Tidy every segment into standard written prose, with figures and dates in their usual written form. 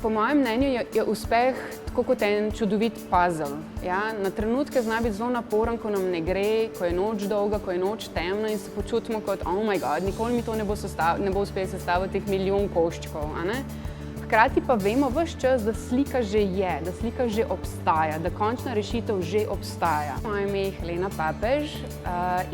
Po mojem mnenju je uspeh tako kot en čudovit puzzle. Ja? Na trenutke zna biti zelo naporen, ko nam ne gre, ko je noč dolga, ko je noč temna in se počutimo kot oh my god, nikoli mi to ne bo uspelo sestaviti teh milijon koščkov. Hkrati pa vemo ves čas, da slika že je, da slika že obstaja, da končna rešitev že obstaja. Moje ime je Helena Papež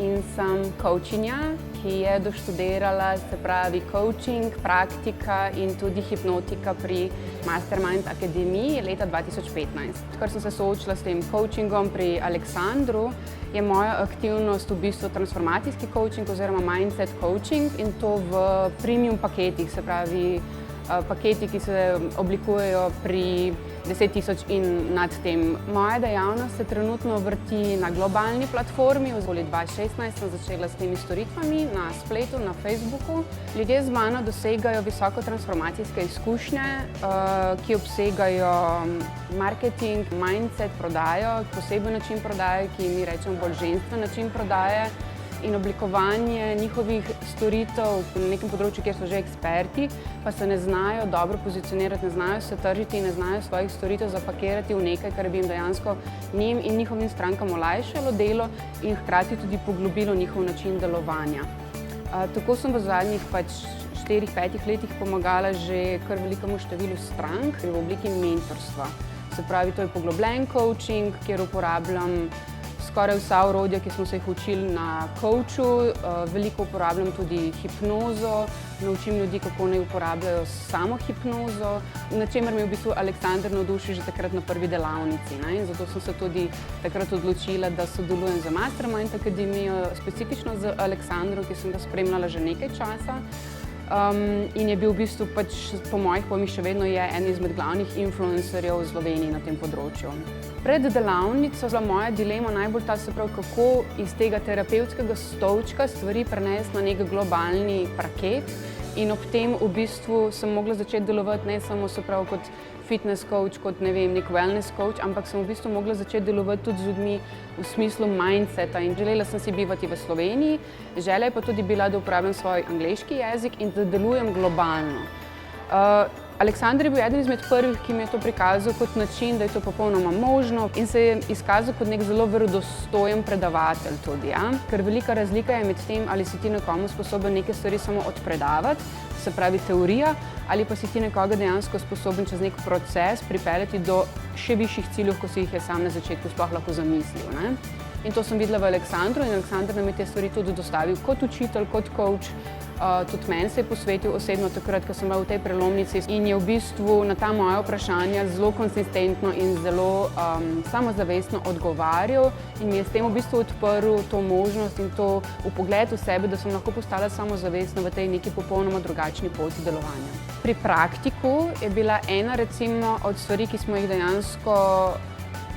in sem coachinja, ki je doštudirala, se pravi, coaching, praktika in tudi hipnotika pri Mastermind Akademiji leta 2015. Odkar sem se soočila s tem coachingom pri Aleksandru, je moja aktivnost v bistvu transformacijski coaching oziroma mindset coaching in to v premium paketih, se pravi, paketi, ki se oblikujejo pri 10 000 in nad tem. Moja dejavnost se trenutno vrti na globalni platformi. V 2016 sem začela s temi storitvami na spletu, na Facebooku. Ljudje z mano dosegajo visoko transformacijske izkušnje, ki obsegajo marketing, mindset, prodajo, poseben način prodaje, ki mi rečemo bolj ženstven način prodaje, in oblikovanje njihovih storitev na nekem področju, kjer so že eksperti, pa se ne znajo dobro pozicionirati, ne znajo se tržiti in ne znajo svojih storitev zapakirati v nekaj, kar bi jim dejansko njim in njihovim strankam olajšalo delo in hkrati tudi poglobilo njihov način delovanja. Tako sem v zadnjih 4-5 letih pomagala že kar velikemu številu strank v obliki mentorstva. Se pravi, to je poglobljen coaching, kjer uporabljam skoraj vsa orodja, ki smo se jih učili na coachu, veliko uporabljam tudi hipnozo, naučim ljudi, kako naj uporabljajo samo hipnozo, na čemer me je v bistvu Aleksander navdušil že takrat na prvi delavnici. In zato sem se tudi takrat odločila, da sodelujem z Mastermind Akademijo, specifično z Aleksandrom, ki sem ga spremljala že nekaj časa. In je bil v bistvu, po mojih pojmih, še vedno je en izmed glavnih influencerjev v Sloveniji na tem področju. Pred delavnico je bila moja dilema najbolj ta, se pravi, kako iz tega terapevtskega stolčka stvari prenesti na nek globalni parket in ob tem v bistvu sem mogla začeti delovati ne samo, se pravi, kot fitness coach, kot nek wellness coach, ampak sem v bistvu mogla začeti delovati tudi z ljudmi v smislu mindseta in želela sem si bivati v Sloveniji, želja je pa tudi bila, da uporabljam svoj angleški jezik in da delujem globalno. Aleksander je bil eden izmed prvih, ki mi je to prikazal kot način, da je to popolnoma možno in se je izkazal kot nek zelo verodostojen predavatelj tudi. Ker velika razlika je med tem, ali si ti nekomu sposoben neke stvari samo odpredavati, se pravi teorija, ali pa si ti nekoga dejansko sposoben čez nek proces pripeljati do še višjih ciljev, ko si jih je sam na začetku sploh lahko zamislil. In to sem videla v Aleksandru in Aleksander nam je te stvari tudi dostavil kot učitelj, kot coach. Tudi meni se je posvetil osebno takrat, ko sem bila v tej prelomnici in je v bistvu na ta moja vprašanja zelo konsistentno in zelo samozavestno odgovarjal in mi je s tem v bistvu odprl to možnost in to vpogled v sebe, da sem lahko postala samozavestna v tej neki popolnoma drugačni poti delovanja. Pri praktiku je bila ena recimo od stvari, ki smo jih dejansko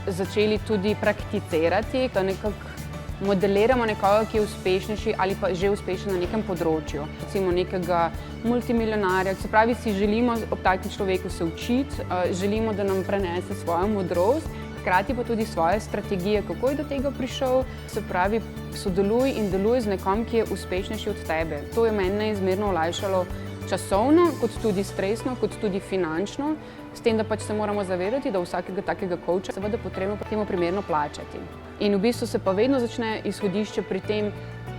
začeli tudi prakticirati, da nekako modeliramo nekoga, ki je uspešnejši ali pa že uspešen na nekem področju. Recimo nekega multimilijonarja, se pravi, si želimo ob takem človeku se učiti, želimo, da nam prenese svojo modrost, hkrati pa tudi svoje strategije, kako je do tega prišel. Se pravi, sodeluj in deluj z nekom, ki je uspešnejši od tebe. To je meni neizmerno olajšalo časovno, kot tudi stresno, kot tudi finančno, s tem, da se moramo zavedati, da vsakega takega coacha seveda potrebno temu primerno plačati. In v bistvu se pa vedno začne izhodišče pri tem,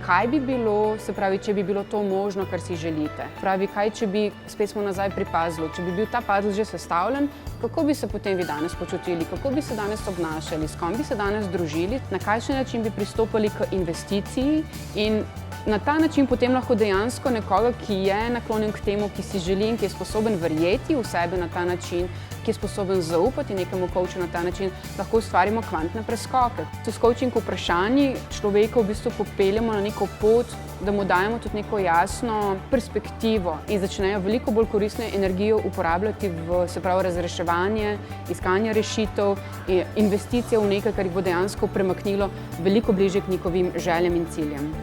kaj bi bilo, se pravi, če bi bilo to možno, kar si želite. Pravi, kaj če bi, spet smo nazaj pri puzzlu, če bi bil ta puzzle že sestavljen, kako bi se potem vi danes počutili, kako bi se danes obnašali, s kom bi se danes družili, na kakšen način bi pristopali k investiciji in na ta način potem lahko dejansko nekoga, ki je naklonjen k temu, ki si želi in ki je sposoben verjeti v sebe na ta način, ki je sposoben zaupati nekemu coachu na ta način, lahko ustvarimo kvantne preskoke. S coaching vprašanji človeka v bistvu popeljemo na neko pot, da mu dajemo tudi neko jasno perspektivo in začnejo veliko bolj koristno energijo uporabljati v, se pravi, razreševanje, iskanje rešitev, investicije v nekaj, kar jih bo dejansko premaknilo veliko bližje k njihovim željam in ciljem.